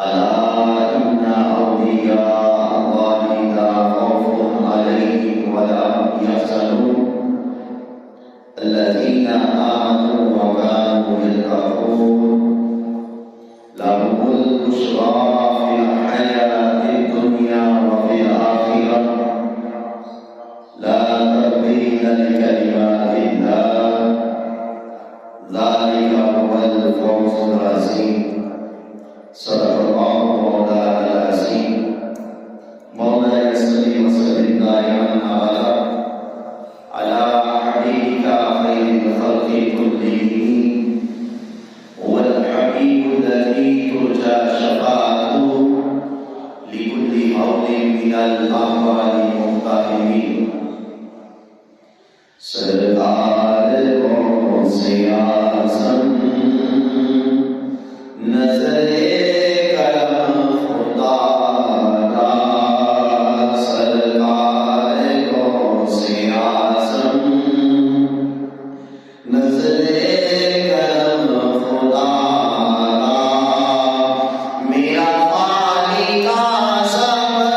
ألا إن أولياء الله لا خوف عليهم ولا هم يحزنون الذين آمنوا وكانوا يتقون لهم البشرى في الحياة الدنيا وفي الآخرة لا تبديل لكلمات الله ذلك هو الفوز العظيم صدق الله مولانا العظيم مولاي صل وسلم دائما على حبيبك خير الخلق كلهم هو الحبيب الذي ترجى شفاعته لكل هول من الأهوال المقتحمين سرکار غوث اعظم نظر کرم خدا را سرکار غوث اعظم نظر کرم خدا را میرا خالق صبر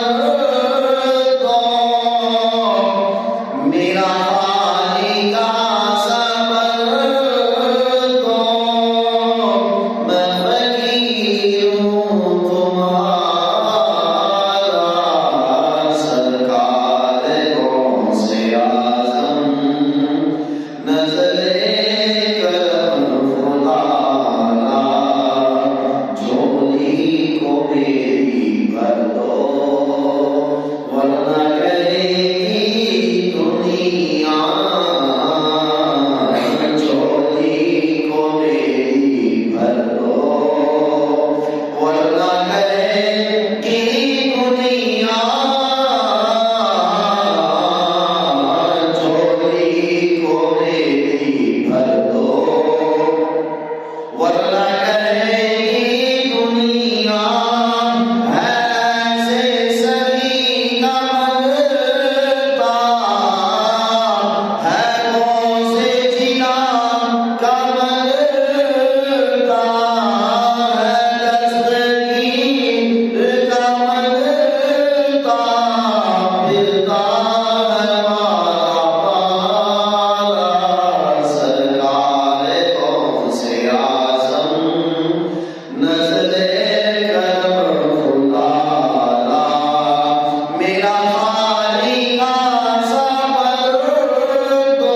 دو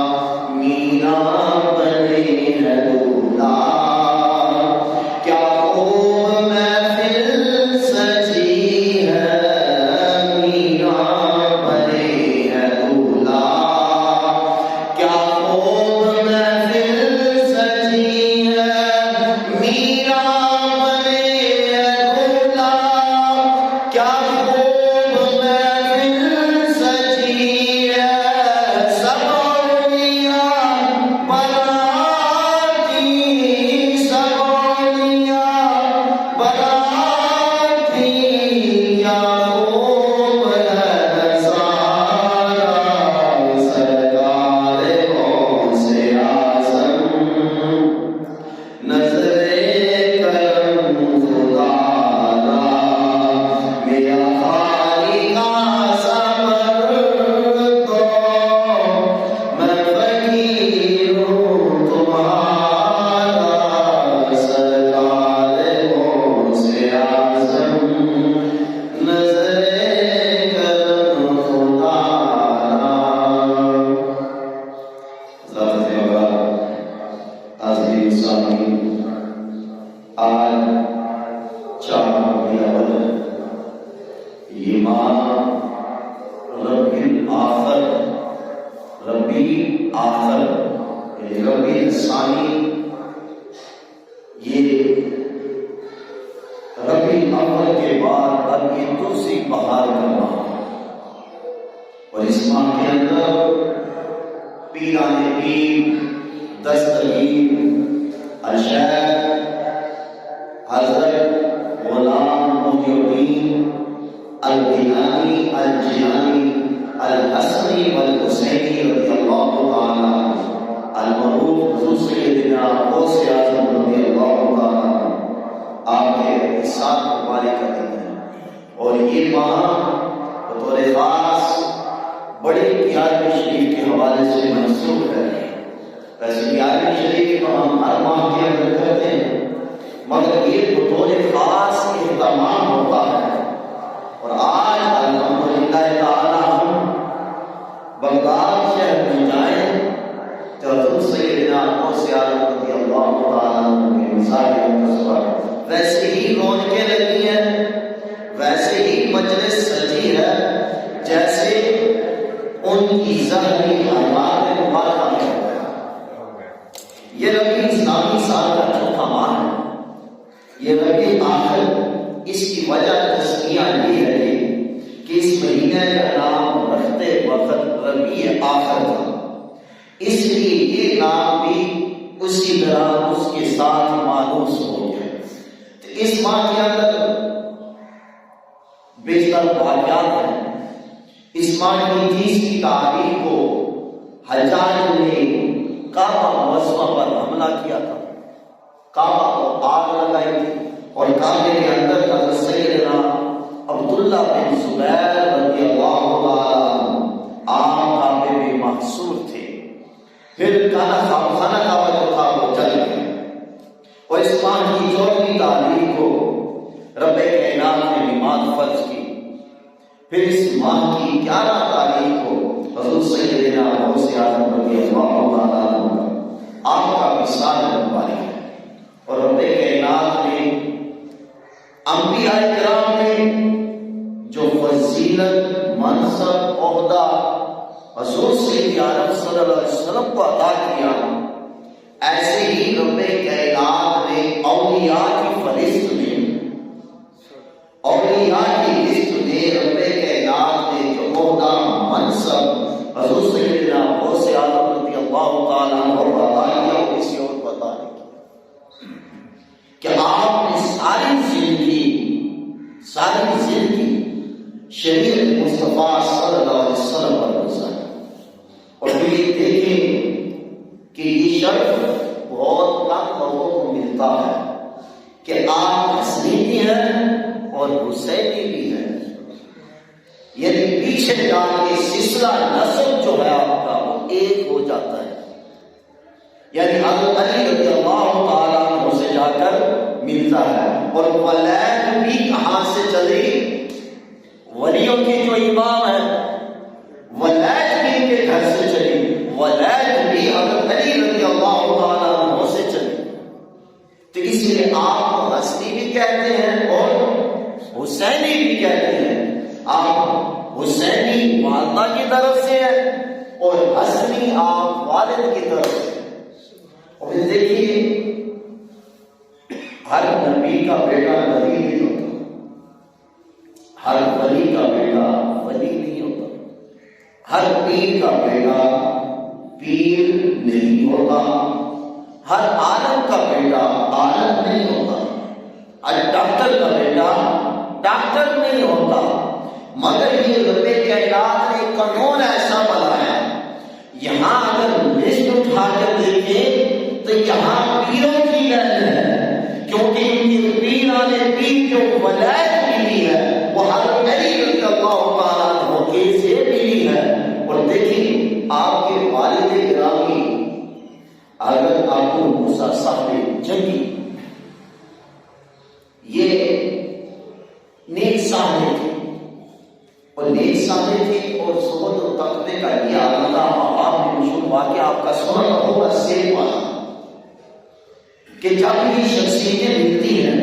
میرا ربیع ثانی یہ ربیع اول کے بعد اب یہ دوسری بہار کا ماہ اور اس ماہ کے اندر پیران پیر دستگیر الشیخ حضرت اور یہ ماہ بطور خاص بڑی گیارہویں شریف کے حوالے سے منسوخ ہے. ویسے گیارہویں شریف کو ہم ہر ماہ کے اندر کرتے ہیں، مگر یہ بطور خاص اہتمام ہوتا ہے. اور آج الحمدللہ تعالی ہم بغداد شہر میں جائیں تو حضرت سیدنا غوث اعظم رضی اللہ تعالیٰ عنہ کے مزار مقدس ویسے ہی رونقیں لگی ہیں، ویسے ہی مجلس سجی ہے جیسے ان کی ظاہری حالات مبارکہ میں. یہ ربیع اسلامی سال کا چوتھا ماہ ہے. یہ ربیع آخر، اس کی وجہ تسمیہ یہ ہے کہ اس مہینے کا نام رکھتے وقت ربیع آخر تھا، اس لیے یہ نام بھی اسی طرح اس کے ساتھ مانوس ہو گیا. تو اس ماہ کے اندر بیشتر واقعات ہیں. اس ماہ کی 30 تاریخ کو حجاج نے کعبہ معظمہ پر حملہ کیا تھا. کعبہ کو آگ لگائی تھی اور کعبے کے اندر حضرت سیدنا عبداللہ بن زبیر رضی اللہ تعالیٰ عام کعبے میں محصور تھے. پھر خانہ کعبہ جو تھا وہ جل گیا. اور اس ماہ کی 14 تاریخ کو رب کائنات نے نماز فرض کی. پھر اس ماہ کی 11 تاریخ کو حضرت سیدنا غوث اعظم رضی اللہ تعالیٰ عنہ آپ کا وصال مبارک ہے. اور رب کائنات نے انبیاء کرام نے جو فضیلت، منصب، عہدہ حضور سید عالم صلی اللہ علیہ وسلم کو عطا کیا، ایسے ہی رب کائنات نے اولیاء کی فہرست میں، اولیاء کی لسٹ میں رب کائنات نے جو عہدہ، منصب حضور سیدنا غوث اعظم رضی اللہ تعالیٰ عنہ کو عطا کیا، وہ کسی اور کو عطا نہیں کیا. کہ آپ نے ساری زندگی شریعت مصطفیٰ صلی اللہ علیہ وسلم پر گزاری. اور پھر یہ دیکھیں کہ یہ شرف بہت کم لوگوں کو ملتا ہے کہ آپ حسنی بھی ہیں اور حسینی بھی ہیں. یعنی پیچھے جا کے سلسلہ نسب جو ہے آپ کا وہ ایک ہو جاتا ہے. یعنی حضرت علی رضی اللہ تعالیٰ عنہ سے جا کر ملتا ہے. اور ولایت بھی کہاں سے چلی؟ ولیوں کی جو امام ہے ولایت بھی ان کے گھر سے چلی، ولایت بھی حضرت علی رضی اللہ تعالیٰ عنہ سے چلی. تو اس لیے آپ کو حسنی بھی کہتے ہیں اور حسینی بھی کہتے ہیں. آپ حسینی والدہ کی طرف سے ہے اور حسنی آپ والد کی طرف سے. اور دیکھیے ہر نبی کا بیٹا نبی نہیں ہوتا، ہر ولی کا بیٹا ولی نہیں ہوتا، ہر پیر کا بیٹا پیر نہیں ہوتا، ہر عالم کا بیٹا عالم نہیں ہوتا، ہر ڈاکٹر کا بیٹا ڈاکٹر نہیں ہوتا. مگر یہ رب کائنات نے قانون ایسا بنایا، یہاں اگر لسٹ اٹھا کر دیکھیں تو یہاں پیروں کی لہر ہے، کیونکہ ان کی پیران پیر جو ولایت ملی ہے وہ حضرت علی رضی اللہ تعالیٰ عنہ کے سے ملی ہے. اور دیکھیں آپ کے والد گرامی حضرت ابو موسیٰ صاحب جنگی، یہ نیک صاحب تھے اور نیک صاحب تھے. اور صحبت و تقوی کا یہ عالم تھا. آپ نے مشہور واقعہ آپ کا سنا ہوگا سیب والا، کہ جب یہ شخصیتیں ملتی ہیں،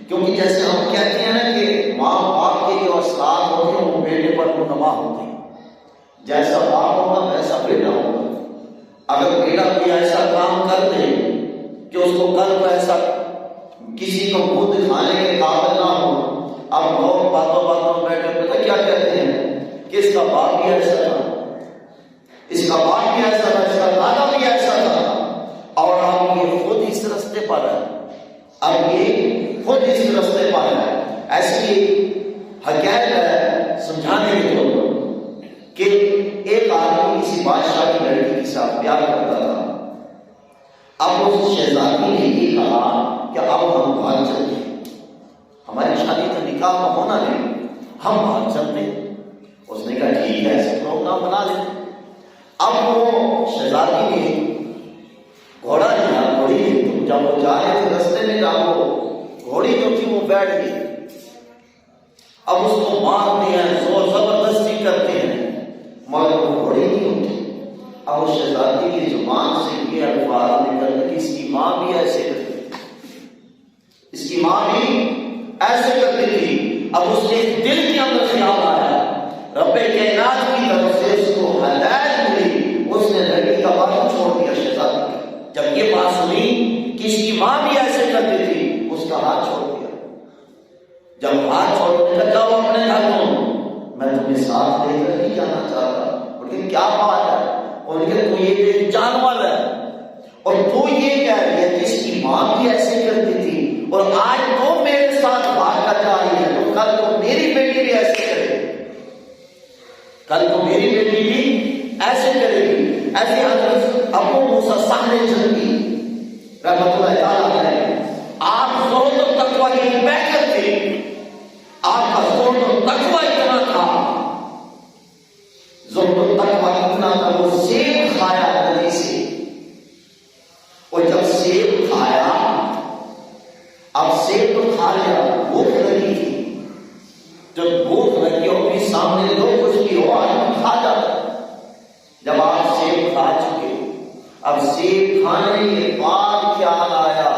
کیونکہ جیسے ہم کہتے ہیں نا کہ ماں باپ کے جو اثرات ہوتے ہیں وہ بیٹے پر منما ہوتے ہیں. جیسا باپ ہوگا ویسا بیٹا ہوگا. اگر بیٹا کوئی ایسا کام کر دے کہ اس کو کل کو ایسا کسی کو منہ دکھانے کے قابل نہ ہو، اب لوگ باتوں میں بیٹھے پتہ کیا کہتے ہیں کہ اس کا باپ بھی ایسا تھا، اس کا باپ بھی ایسا تھا، اس کا دادا بھی ایسا تھا. اور اب یہ خود اس رستے پر ہے، اب یہ خود اس رستے پر ہے. ایسی حقیقت ہے سمجھانے کے طور پر کہ ایک آدمی کسی بادشاہ کی لڑکی کے ساتھ پیار کرتا تھا. اب اس شہزادی نے یہ کہا کہ اب ہم بھاگ چلتے ہیں، ہماری شادی تو نکاح کا ہونا نہیں. ہم باہر چلتے ہیں۔ اس نے کہا ٹھیک ہے، ایسے پروگرام بنا لیتے۔ اب وہ شہزادی نے گھوڑا لیا، گھوڑی جب وہ جا رہے تھے رستے میں، جب وہ گھوڑی جو تھی وہ بیٹھ گئی، اب اس کو مارتے ہیں، زور زبردستی کرتے ہیں، مگر وہ گھوڑی نہیں ہوتی۔ اب اس شہزادی کی زبان سے یہ الفاظ نکل کہ اس کی ماں بھی ایسے کرتی تھی، اس کی ماں بھی ایسے کرتی تھی۔ اب اس کے دل کے اندر خیال آیا، رب کائنات کی طرف سے اس کو ہدایت ملی، اس نے لڑکی کا بات چھوڑ دیا شہزادی کا۔ جب یہ بات سنی کہ اس کی ماں بھی ایسے کرتی تھی، اس کا ہاتھ چھوڑ دیا۔ جب ہاتھ چھوڑنے کا جاؤ اپنے گھر کو، میں تمہیں ساتھ لے کر نہیں جانا چاہتا۔ لیکن کیا بات ہے؟ اور کہ تو یہ جانور ہے اور تو یہ کہہ رہی ہے کہ اس کی ماں بھی ایسے کرتی تھی، اور آج تو میرے ساتھ بات کر جا رہی ہے، تو کل تو میری بیٹی بھی ایسے کرے گی، کل تو میری بیٹی بھی ایسے کرے گی۔ ایسے حضرت ابو موسیٰ سامنے چلتی رحمت اللہ تعالیٰ علیہ، آپ زہد و تقویٰ کی بیعت تھے، آپ کا زہد و تقویٰ اتنا تھا، زہد و تقویٰ اتنا تھا، وہ سیب کھایا ندی سے، اور جب سیب کھایا، اب سیب تو کھا لیا، بھوک لگی تھی، جب بھوک لگی اور بھی سامنے لو کچھ بھی ہو آدمی کھا جاتا۔ جب آپ سیب کھا چکے، اب سیب کھانے کے بعد خیال آیا،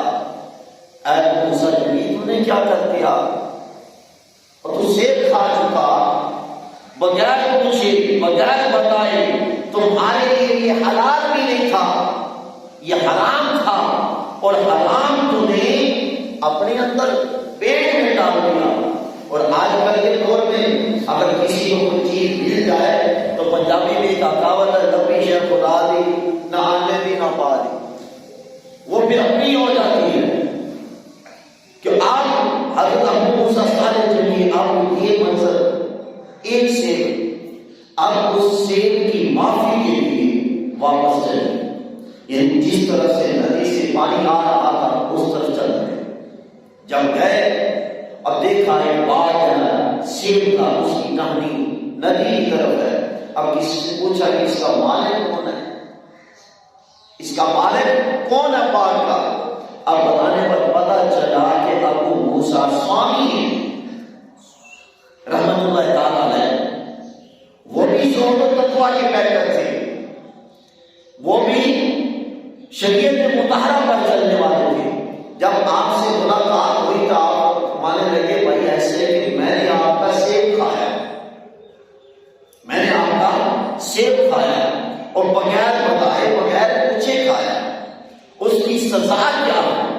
اے موسیٰ جلیل تو نے کیا کر دیا، اور تو سیب کھا چکا، بغیر پوچھے بغیر بتائے، تمہارے لیے یہ حلال بھی نہیں تھا، یہ حرام تھا، اور حرام تو نے اپنے اندر پیٹ میں ڈال دیا۔ اور آج کل کے دور میں اگر کسی کو کوئی چیز مل جائے تو پنجابی میں کہاوت ہے، لبی شے خدا دی، نہ آنے دی نہ پا دی، وہ پھر اپنی ہو جاتی ہے۔ کہ آپ حضرت ابو موسیٰ صالح چلیے، آپ یہ منظر ایک سیب، اب اس سیب کی معافی کے لیے واپس چلے، یعنی جس طرح سے ندی سے پانی آ رہا تھا اس طرف چل رہے۔ جب گئے اب دیکھا ایک باغ ہے سیب کا، اس کی ٹہنی ندی کی طرف ہے۔ اب کسی سے پوچھا کہ اس کا مالک کون ہے، اس کا مالک کون ہے باغ کا؟ اب بتانے پر پتا چلا کہ ابو موسیٰ سوامی رحمت اللہ تعالیٰ علیہ، وہ بھی زہد و تقویٰ کے پیکر تھے، وہ بھی شریعت مطہرہ پر چلنے والے تھے۔ جب آپ سے ملاقات ہوئی تو آپ ماننے لگے بھائی ایسے کہ میں نے آپ کا سیب کھایا، میں نے آپ کا سیب کھایا، اور بغیر بتائے بغیر پوچھے کھایا، اس کی سزا کیا ہے؟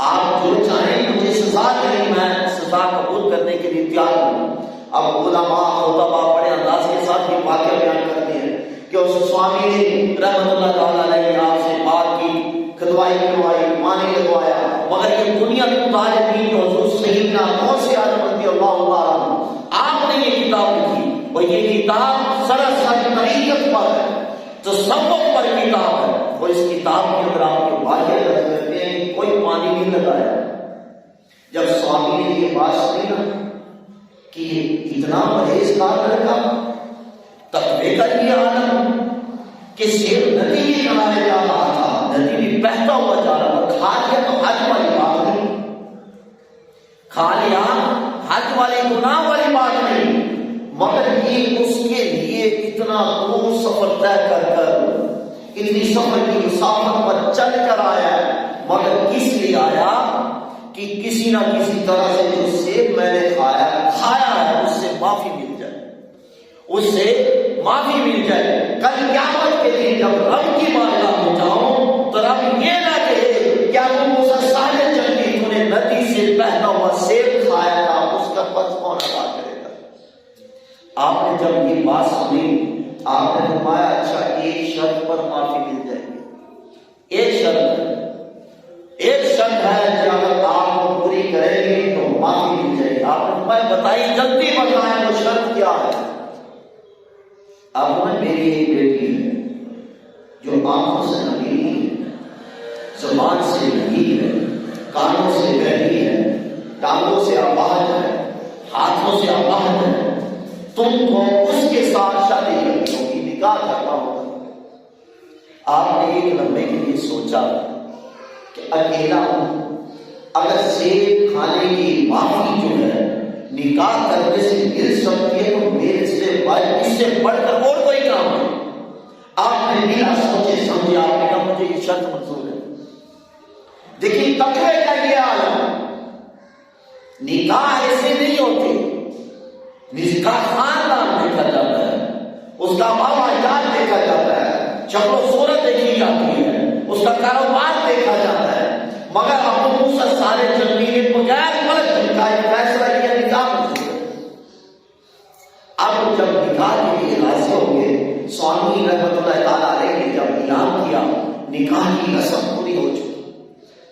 آپ جو چاہیں مجھے سزا دیں، میں سزا قبول کرنے کے لیے تیار ہوں۔ اب علماء خطبہ بڑے انداز کے ساتھ یہ واقعہ بیان کرتے ہیں کہ اس سوامی نے رحمت اللہ تعالیٰ علیہ آپ سے بات کی، کھدوائی کروائی، پانی لگوایا، مگر یہ دنیا کے مطالبین حضور سیدنا غوث اعظم رضی اللہ عنہ آپ نے یہ کتاب لکھی، اور یہ کتاب سراسر طریقت پر ہے، تصوف پر کتاب ہے، اور اس کتاب کے اندر آپ کے واقعہ درج کرتے ہیں کہ کوئی پانی نہیں لگایا۔ جب سوامی نے یہ بات سنی نا کہ اتنا پرہیزگار لڑکا، تقوی کا یہ عالم کہ سیب ندی بھی کنارے جا رہا تھا، ندی بھی بہتا ہوا جا رہا تھا، کھا لیا تو حج والی بات نہیں، کھا لیا حج والی گناہ والی بات نہیں، مگر یہ اس کے لیے اتنا دور سفر طے کر کر، اتنی سفر کی مسافت پر چل کر آیا ہے، مگر کس لیے آیا کہ کسی نہ کسی طرح سے جو سیب میں نے کھایا ہے اس سے معافی مل جائے، اس سے معافی مل جائے۔ کل قیامت کے دن جب رب کی بارگاہ میں جاؤں تو رب یہ نہ کہے کہ ابو موسیٰ صالح چلی تو نے ندی سے بہتا ہوا سیب کھایا تھا، اس کا قرض کون ادا کرے گا؟ آپ نے جب یہ بات سنی آپ نے فرمایا اچھا ایک شرط پر معافی مل جائے گی، ایک شرط ہے کہ اگر آپ کو پوری کریں گے تو معافی مل جائے گی۔ آپ نے فرمایا بتائیے، جلدی بتائیں وہ شرط کیا ہے؟ اب میں میری ایک بیٹی ہے جو آنکھوں سے ننگی ہے، زبان سے ننگی ہے، کانوں سے بہری ہے، ٹانگوں سے آواز ہے، ہاتھوں سے آباد ہے، تم کو اس کے ساتھ شادی کرنی ہوگی، نکاح کرنا ہوگا۔ آپ نے ایک لمحے کے لیے سوچا کہ اکیلا ہوں، اگر سیب کھانے کی معافی جو ہے نکاح کرنے سے مل سکتی ہے تو میرے سے اس سے بڑھ کر اور کوئی کام ہے۔ آپ نے بنا سوچے سمجھے آپ نے کہا مجھے یہ شرط منظور ہے۔ دیکھیے تقوی کا یہ عالم، نکاح ایسے نہیں ہوتے، نکاح خاندان دیکھا جاتا ہے، اس کا ماما جات دیکھا جاتا ہے، شکل و صورت دیکھی جاتی ہے، اس کا کاروبار دیکھا جاتا ہے، مگر ابو موسیٰ سارے جنگی بغیر ملک کا ایک فیصلہ کیا نکاح منظور ہے۔ اب جب نکاح کے لیے راضی ہو گئے، سوامی رحمۃ اللہ تعالیٰ علیہ نے جب اعلان کیا نکاح کی رسم پوری ہو چکی،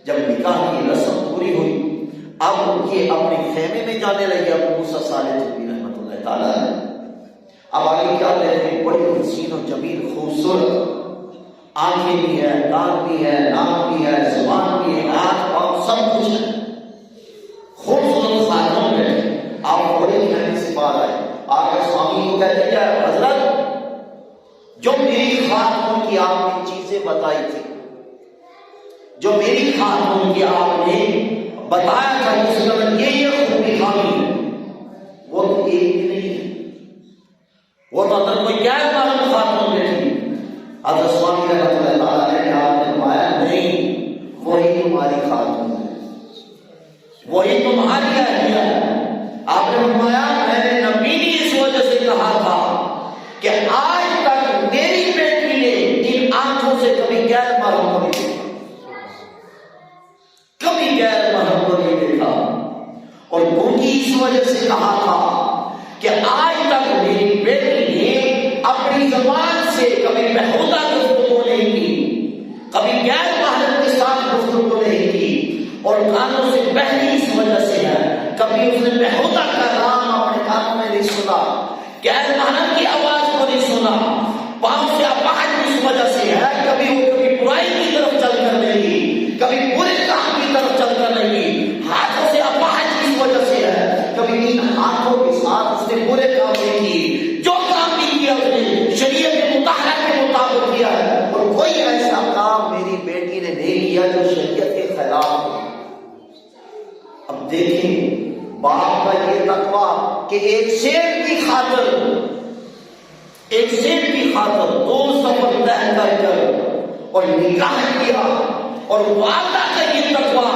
جب نکاح کی رسم پوری ہوئی اب یہ اپنے خیمے میں جانے لگے ابو موسیٰ صالح جبی رحمۃ اللہ تعالیٰ علیہ۔ اب آگے کیا کہتے ہیں، بڑی حسین و جمیل خوبصورت، آنکھیں بھی ہے، کان بھی ہے، ناک بھی ہے، زبان بھی ہے، ہاتھ پاؤں سب کچھ ہے، خوبصورت خاتون ہے۔ آپ بڑے خیمے سے باہر آئے، آ کر سوامی کو کہتے کیا حضرت، جو میری خاتون کی آپ نے چیزیں بتائی تھی، جو میری خاتون کی آپ نے بتایا تھا اس میں یہ خوبی خامی ہے، وہ تو ایک بھی نہیں ہے، وہ تو اندر کوئی کیا ہے معلوم خاتون بیٹھی۔ حضرت سوامی رحمۃ اللہ تعالیٰ نے آپ نے فرمایا نہیں، وہی تمہاری خاتون ہے، وہی تمہاری اہلیہ ہے۔ آپ نے فرمایا میں نے نبی نے اس وجہ سے کہا تھا کہ آج تک میری بیٹی نے ان آنکھوں سے کبھی غیر محرم کو نہیں دیکھا، کبھی غیر محرم کو نہیں دیکھا، اور کیونکہ اس وجہ سے کہا تھا کہ آج تک میری بیٹی نے اپنی زبان سے کبھی بہودہ گفتگو نہیں کی، کبھی غیر محرم کے ساتھ گفتگو نہیں کی، اور کانوں سے بہری اس وجہ سے ہے، کبھی اس نے بہودہ کا نام اپنے کانوں میں نہیں سنا، غیر محرم کی آواز کو نہیں سنا، پاؤں سے اپاہج اس وجہ سے ہے، کبھی وہ کبھی برائی کی طرف چل کر نہیں، کبھی برے کام کی طرف چل کر نہیں، ہاتھوں سے اپاہج اس وجہ سے ہے، کبھی ان ہاتھوں کے ساتھ اس نے برے کام نہیں کی، جو کام بھی کیا اس نے شریعت کے مطالعہ کے مطابق کیا ہے، اور کوئی ایسا کام میری بیٹی نے نہیں کیا جو شریعت کے خلاف ہو۔ اب دیکھیں باپ کا یہ تقویٰ کہ ایک شیر کی خاطر دو سفر طے کر اور نکاح کیا، اور والدہ کا یہ تقویٰ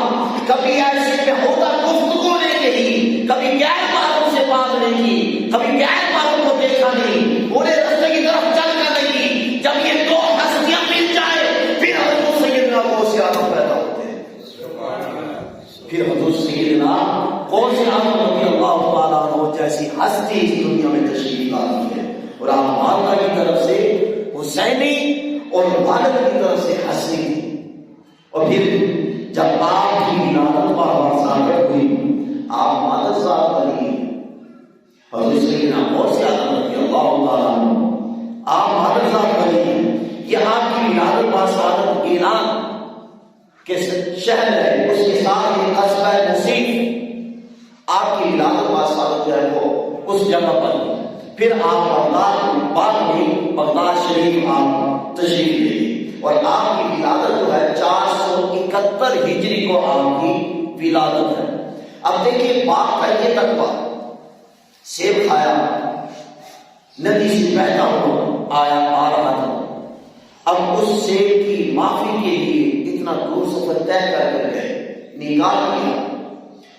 کبھی ایسے بہودہ گفتگو نہیں کہی، کبھی غیر محرم سے بات نہیں کی، کبھی غیر محرم کو دیکھا نہیں، برے راستے کی طرف چل کر نہیں۔ جب یہ دو ہستیاں مل جائے پھر حضور سیدنا غوث اعظم پیدا ہوتے ہیں، پھر حضور سیدنا غوث اعظم رضی اللہ تعالیٰ عنہ جیسی ہستی اس دنیا میں تشریف لاتی ہے، اور آپ والدہ کی طرف سے حسینی اور والد کی طرف سے حسنی، اور پھر جب باپ کی ولادت پر مساقت ہوئی آپ مادر صاحب بنی حضور سیدنا غوث اعظم رضی اللہ تعالیٰ عنہ، آپ مادر صاحب بنی، یہ آپ کی ولادت پر سعادت ایران کے شہر ہے، اس کے ساتھ یہ قصبہ نصیب، آپ کی ولادت پر سعادت جو ہے وہ اس جگہ پر، پھر آپ بغداد شریف آپ تشریف لے گئے، اور آپ کی ولادت جو ہے 471 ہجری کو آپ کی ولادت ہے۔ اب دیکھیے باپ کا یہ تقویٰ، سیب کھایا، ندی سے بہتا ہوا آ رہا تھا، اب اس سیب کی معافی کے لیے اتنا دور سفر طے کر گئے، نکاح کیا،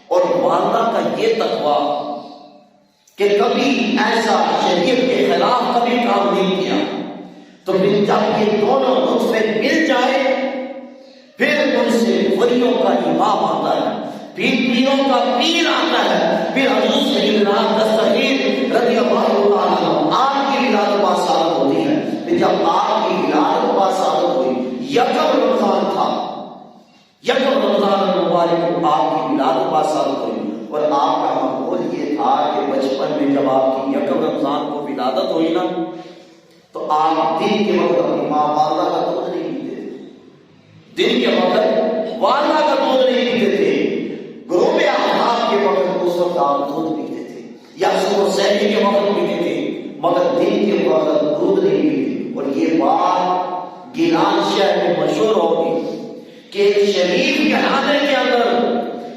اور والدہ کا یہ تقویٰ کہ کبھی ایسا شریعت کے خلاف کبھی کام نہیں کیا، تو پھر جب یہ دونوں نطفے مل جائے پھر ان سے ولیوں کا امام آتا ہے، پھر پیروں کا پیر آتا ہے، پھر حضور سیدنا دستگیر رضی اللہ تعالیٰ عنہ آپ کی ولادت باسعادت ہوتی ہے۔ پھر جب آپ کی ولادت باسعادت ہوئی، یکم رمضان تھا، یکم رمضان مبارک کو آپ کی ولادت باسعادت ہوئی، اور آپ کا معمول یہ تھا کہ بچپن میں جب آپ کی یکم رمضان کو ولادت ہوئی نا تو آپ دن کے وقت اپنی ماں والدہ کا دودھ نہیں پیتے تھے، دن کے وقت والدہ کا دودھ نہیں پیتے تھے، غروب آفتاب کے وقت اس وقت آپ دودھ پیتے تھے۔ سحری کے وقت پیتے تھے مگر دن کے وقت دودھ نہیں پیتے. اور یہ بات گیلان شہر میں مشہور ہوگی کہ ایک شریف گھرانے کے اندر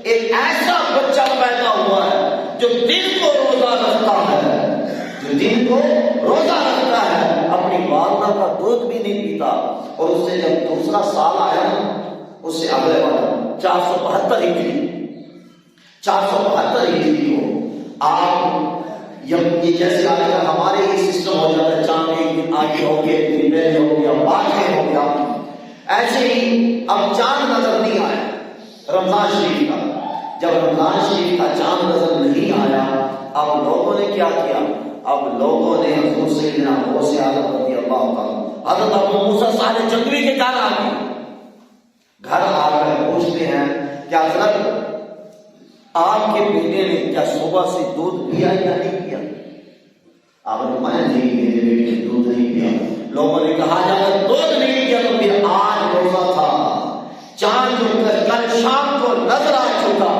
ایک ایسا بچہ پیدا ہوا ہے جو دن کو روزہ رکھتا ہے، اپنی والدہ کا دودھ بھی نہیں پیتا. اور اس سے جب دوسرا سال آیا اس سے اگلے والا 472 ہجری کو آپ یہ جیسے آج کل ہمارے یہ سسٹم ہو جاتا ہے، چاند ایک دن آگے ہو گیا، دن پہلے ہو گیا، بعد میں ہو گیا، ایسے ہی اب چاند نظر نہیں آیا رمضان شریف کا. جب رمضان شریف کا چاند نظر نہیں آیا اب لوگوں نے کیا کیا؟ اب لوگوں نے حضور سیدنا غوث اعظم رضی اللہ تعالیٰ حضرت ابو موسیٰ صالح جنگوی کے گھر آ گئے. گھر آ کر پوچھتے ہیں کہ حضرت آپ کے بیٹے نے کیا صبح سے دودھ پیا یا نہیں پیا؟ آپ نے فرمایا نہیں، میرے بیٹے نے دودھ نہیں پیا. لوگوں نے کہا اگر دودھ نہیں پیا تو پھر آج روزہ تھا، چاند جو کل شام کو نظر آ چکا،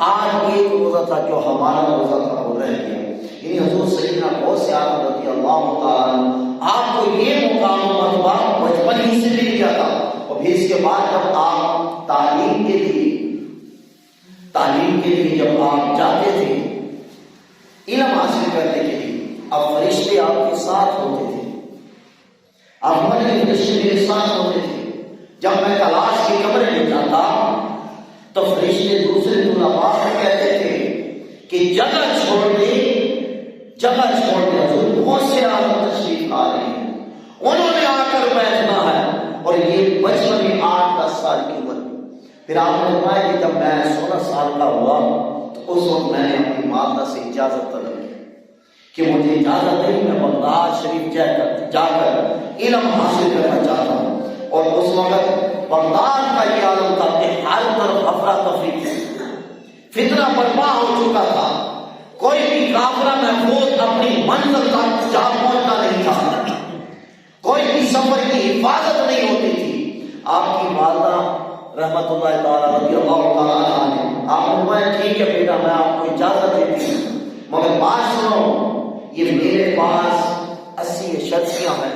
آج ایک روزہ تھا جو ہمارا روزہ تھا وہ رہ گیا. یعنی حضور سیدنا غوث اعظم رضی اللہ تعالیٰ آپ کو یہ مقام و مرتبہ بچپن ہی سے مل گیا تھا. اور پھر اس کے بعد جب آپ تعلیم کے لیے جب آپ جاتے تھے علم حاصل کرنے کے لیے، اب فرشتے آپ کے ساتھ ہوتے تھے، اب ہمارے فرشتے میرے ساتھ ہوتے تھے. جب میں کلاش کی کمرے میں جاتا تو فرشتے دوسرے طلباء کو کہتے تھے کہ جگہ چھوڑ دے حضور غوث اعظم تشریف لا رہے ہیں، انہوں نے آ کر بیٹھنا ہے. اور یہ بچپن میں 8-10 سال کی عمر. پھر آپ نے فرمایا کہ جب میں 16 سال کا ہوا تو اس وقت میں نے اپنی والدہ سے اجازت طلب کی کہ مجھے اجازت نہیں، میں بغداد شریف جا کر علم حاصل کرنا چاہتا ہوں. اور اس وقت بغداد کا یہ عالم تھا کہ ہر طرف افراتفری تھی، فتنہ برپا ہو چکا تھا، کوئی بھی کافرہ محفوظ اپنی منزل تک جا پہنچتا نہیں تھا، کوئی بھی سفر کی حفاظت نہیں ہوتی تھی. آپ کی والدہ رحمت اللہ تعالیٰ رضی اللہ تعالیٰ عنہ آپ نے فرمایا ٹھیک ہے بیٹا میں آپ کو اجازت دیتی ہوں، مگر بات سنو، یہ میرے پاس 80 اشرفیاں ہیں،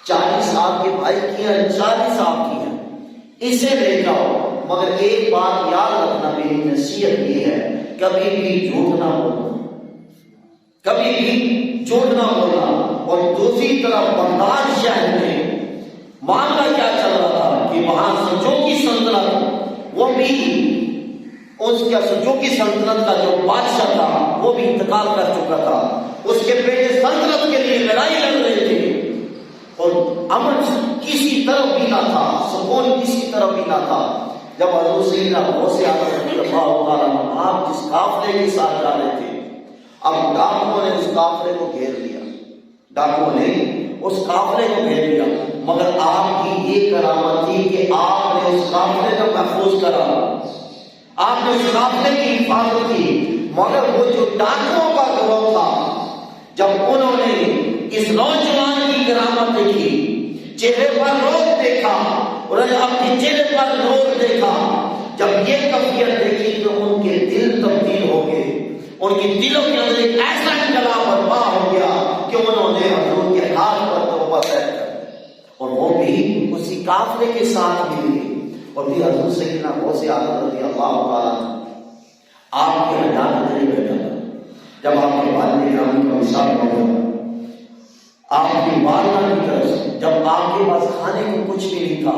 40 آپ کے بھائی کی ہیں، 40 آپ کی ہیں، اسے لے جاؤ. مگر ایک بات یاد رکھنا، میری نصیحت یہ ہے کبھی بھی جھوٹ نہ بولنا. اور دوسری طرف بغداد شہر میں معاملہ کیا چل رہا تھا کہ وہاں سلجوقی سلطنت، وہ بھی سلجوقی سلطنت کا جو بادشاہ تھا وہ بھی انتقال کر چکا تھا. اس کے بیٹے سلطنت کے لیے لڑائی لڑ رہے تھے اور امن کسی طرف بھی نہ تھا، سکون کسی طرف بھی نہ تھا. جب حضور سیدنا غوث اعظم رضی اللہ تعالیٰ عنہ آپ جس قافلے کے ساتھ جا رہے تھے، اب ڈاکوؤں نے اس قافلے کو گھیر لیا، مگر آپ کی یہ کرامت تھی کہ آپ نے اس قافلے کو محفوظ کرا، آپ نے اس قافلے کی حفاظت کی. مگر وہ جو ڈاکوؤں کا گروہ تھا، جب انہوں نے اس نوجوان کی کرامت دیکھی، چہرے پر روب دیکھا، انہوں نے اپنے چہرے پر نور دیکھا، جب یہ کیفیت دیکھی تو ان کے دل تبدیل ہو گئے، ان کے دلوں کے اندر ایک ایسا انقلاب برپا ہو گیا کہ انہوں نے حضور کے ہاتھ پر توبہ کر اور وہ بھی اسی قافلے کے ساتھ ملے. اور پھر حضور سیدنا غوث اعظم رضی اللہ تعالیٰ آپ کے حجات میں بیٹھا تھا. جب آپ کے والد گرامی کا وصال ہو گیا، آپ کی والدہ کی طرف سے جب آپ کے پاس کھانے کو کچھ بھی نہیں تھا،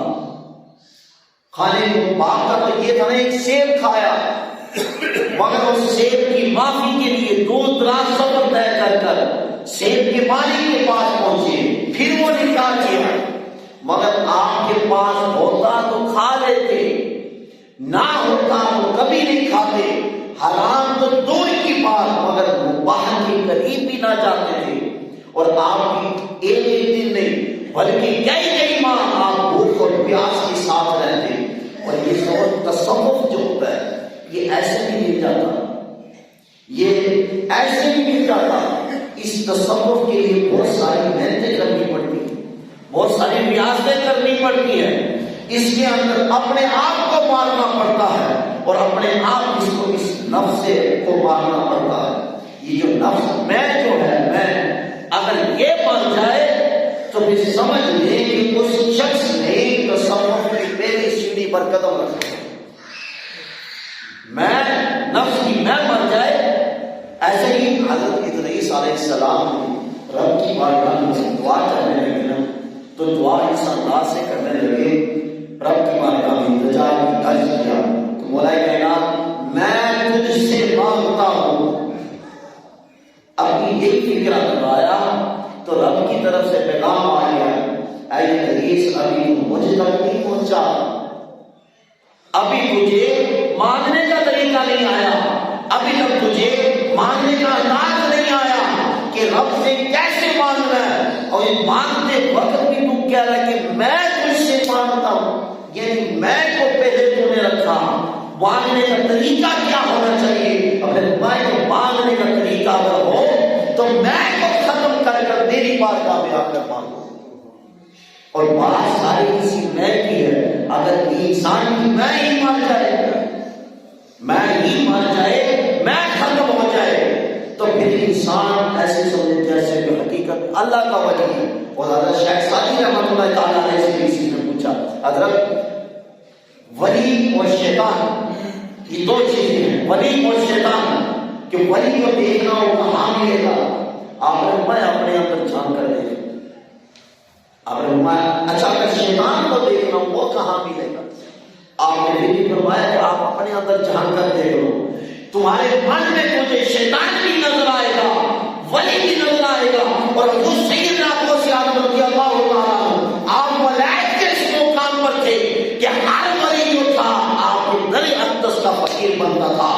کھانے کو باپ کا تو یہ تھا نا ایک سیب کھایا، مگر اس سیب کی معافی کے لیے دور دراز سفر طے کر سیب کے مالک کے پاس پہنچے، پھر وہ نکاح کیا. مگر آپ کے پاس ہوتا تو کھا لیتے، نہ ہوتا تو کبھی نہیں کھاتے. حرام تو دور کی بات، مگر مباح کے قریب بھی نہ جاتے تھے. اور آپ کی ایک دن نہیں بلکہ کئی ماہ آپ بھوک اور پیاس کے ساتھ رہتے. اور یہ تصوف جو ہوتا ہے یہ ایسے نہیں مل جاتا، اس تصوف کے لیے بہت ساری محنتیں کرنی پڑتی ہیں، بہت ساری ریاضتیں کرنی پڑتی ہیں. اس کے اندر اپنے آپ کو مارنا پڑتا ہے اور اپنے آپ اس نفس کو مارنا پڑتا ہے. یہ جو نفس میں جو ہے میں اگر یہ بن جائے تو پھر سمجھ لیں کہ اس شخص نے تصوف کی پہلی سیڑھی پر قدم رکھا. میں نفس کی میں بن جائے. ایسے ہی حضرت ادریس علیہ السلام رب کی بارگاہ میں دعا کرنے لگے نا تو دعا اس انداز سے کرنے لگے رب کی بارگاہ میں التجا کی عرض کیا تو مولا کائنات میں تجھ سے مانگتا ہوں. اپنی ایک فکرہ دبایا تو رب کی طرف سے پیغام آ گیا اے ادریس ابھی مجھ تک نہیں پہنچا, ابھی تجھے مانگنے کا طریقہ نہیں آیا, ابھی تک تجھے مانگنے کا انداز نہیں آیا کہ رب سے کیسے مانگنا ہے. اور یہ مانگتے وقت بھی تو کہہ رہا ہے کہ میں تجھ سے مانگتا ہوں, یعنی میں کو پہلے تو نے رکھا. مانگنے کا طریقہ کیا ہونا چاہیے؟ اگر میں مانگنے کا طریقہ اگر ہو تو میں کو ختم کر کر میری بارگاہ میں آ کر مانگو. اور بات ساری کسی میں کی ہے. اگر انسان کی میں ہی مان جائے, میں ہی مان جائے, میں ختم ہو جائے تو پھر انسان ایسے سمجھے جیسے کہ حقیقت اللہ کا ولی ہے. اور حضرت شیخ سعدی رحمۃ اللہ تعالیٰ علیہ سے کسی نے پوچھا حضرت ولی اور شیطان یہ دو چیزیں ہیں, ولی اور شیطان, کہ ولی کو دیکھنا ہو کہاں ملے گا. آپ نے میں اپنے اندر جھانک کر دیکھ, آپ نے فرمایا اچھا اگر شیطان کو دیکھنا ہو وہ کہاں ملے گا. آپ نے بھی فرمایا کہ آپ اپنے اندر جھانک کر دیکھ لو, تمہارے من میں تجھے شیطان بھی نظر آئے گا, ولی بھی نظر آئے گا. اور حضور سیدنا ابو سعید رضی اللہ تعالیٰ آپ ولایت کے اس مقام پر تھے کہ ہر ولی جو تھا آپ کے در اقدس کا فقیر بنتا تھا,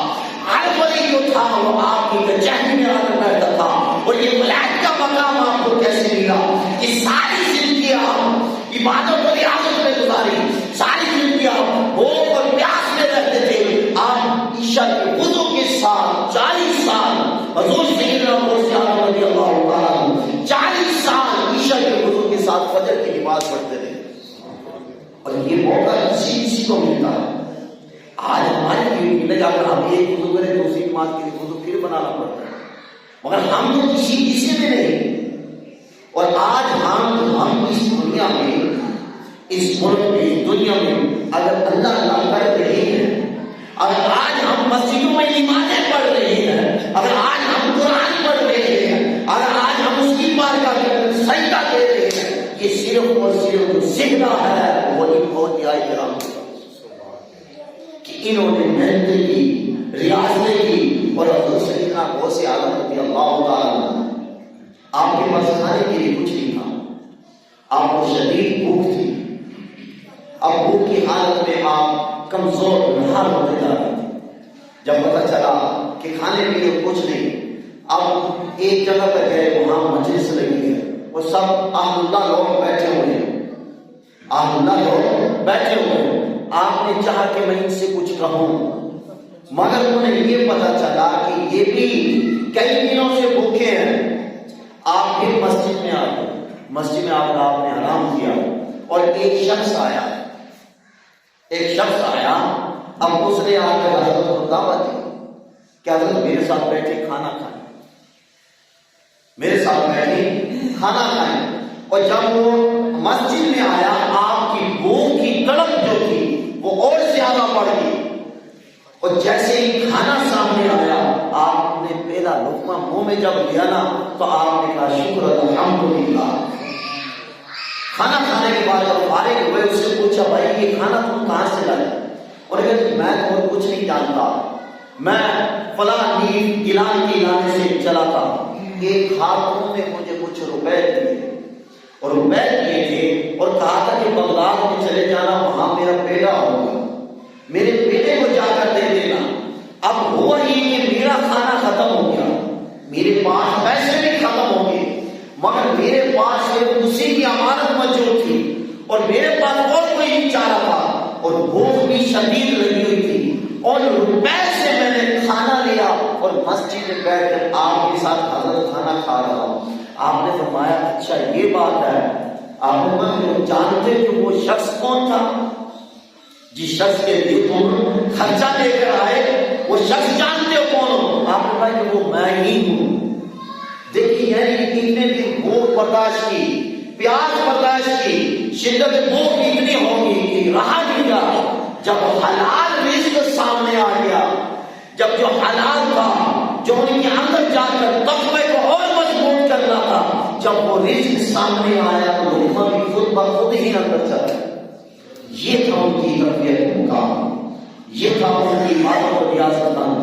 ہر ولی جو تھا وہ آپ کی کچہری میں آ کر بیٹھتا تھا. اور یہ ولایت کا مقام آپ کو کیسے ملا؟ یہ ساری زندگی آپ عبادت اور ریاضت میں گزاری, ساری زندگی آپ بھوک اور پیاس میں رہتے تھے. آپ عشاء کے وضو کے ساتھ 40 سال حضور سیدنا ابو سعید رضی اللہ تعالیٰ 40 سال عشاء کے وضو کے ساتھ فجر کی نماز پڑھتے تھے. اور یہ موقع کسی کو ملتا ہے. آج ہماری پیڑھی میں جا کر ہم ایک وضو کریں دوسری نماز کے لیے وضو پھر بنانا پڑتا ہے, مگر ہم تو کسی میں نہیں. اور آج ہم اس دنیا میں, اس ملک میں, اس دنیا میں اگر اللہ اللہ کر رہے ہیں, اگر آج ہم مسجدوں میں نمازیں پڑھ رہے ہیں, اگر آج ہم قرآن پڑھ رہے ہیں, اگر آج ہم اس کی بارگاہ میں سجدہ دے رہے ہیں, یہ صرف اور صرف جو سجدہ ہے وہ اولیاء کرام کہ انہوں نے محنت کی, ریاضتیں کی. اور حضور سیدنا غوث اعظم رضی اللہ تعالیٰ آپ کے پاس کھانے کے لیے کچھ نہیں تھا, آپ کو شدید بھوک تھی. اب بھوک کی حالت میں آپ کمزور نہار ہوتے جا رہے تھے. جب پتہ چلا کہ کھانے کے لیے کچھ نہیں, اب ایک جگہ پر گئے, وہاں مجلس لگی ہے, وہ سب اہل اللہ لوگ بیٹھے ہوئے ہیں, اہل اللہ لوگ بیٹھے ہوئے ہیں. آپ نے چاہا کہ میں ان سے کچھ کہوں, مگر انہیں یہ پتا چلا کہ یہ بھی کئی دنوں سے بھوکے ہیں. آپ پھر مسجد میں آ گئے, مسجد میں آپ نے آرام کیا اور ایک شخص آیا. اب اس نے آ کر حضرت کو دعوت دی کہ حضرت میرے ساتھ بیٹھے کھانا کھائیں, میرے ساتھ بیٹھے کھانا کھائیں. اور جب وہ مسجد میں آیا آپ کی بھوک کی تڑپ جو تھی وہ اور زیادہ بڑھ گئی. اور جیسے ہی کھانا سامنے آیا آپ نے پہلا لقمہ منہ میں جب لیا نا تو آپ نے کہا شکر الحمدللہ. کھانا کھانے کے بعد جب فارغ ہوئے اس سے پوچھا بھائی یہ کھانا تم کہاں سے لائے؟ اور کہتے میں تو کچھ نہیں جانتا, میں فلاں گیلان کے علاقے سے چلا تھا, ایک خاتون نے مجھے کچھ روپے دیے اور روپے دیے تھے اور کہا تھا کہ بغداد میں چلے جانا, وہاں میرا بیٹا ہوگا, میرے بیٹے کو جا کر دے دینا. اب ہوا یہ کہ میرا کھانا ختم ہو گیا, میرے پاس پیسے بھی ختم ہو گئے, مگر میرے پاس صرف اسی کی امانت موجود تھی اور میرے پاس اور کوئی نہیں چارہ تھا اور بھوک بھی شدید لگی ہوئی تھی. اور روپے سے میں نے کھانا لیا اور مسجد میں بیٹھ کر آپ کے ساتھ حضرت کھانا کھا رہا ہوں. آپ نے فرمایا اچھا یہ بات ہے. آپ نے جانتے کہ وہ شخص کون تھا جس شخص کے لیے تم خرچہ لے کر آئے وہ شخص جانتے ہو کون ہو؟ آپ نے کہا کہ وہ میں ہی ہوں۔ دیکھیے یعنی اتنے بھی بھوک برداشت کی، پیاس برداشت کی، شدت بھوک اتنی ہوگی کہ رہا نہیں گیا۔ جب حلال رزق سامنے آ گیا، جب جو حلال تھا جو ان کے اندر جا کر تقوی کو اور مضبوط کرنا تھا، جب وہ رزق سامنے آیا تو لقمہ بھی خود بخود ہی اندر چلا۔ یہ تھا ان کی تربیت کا، یہ تھا ان کی عبادت و ریاضت کا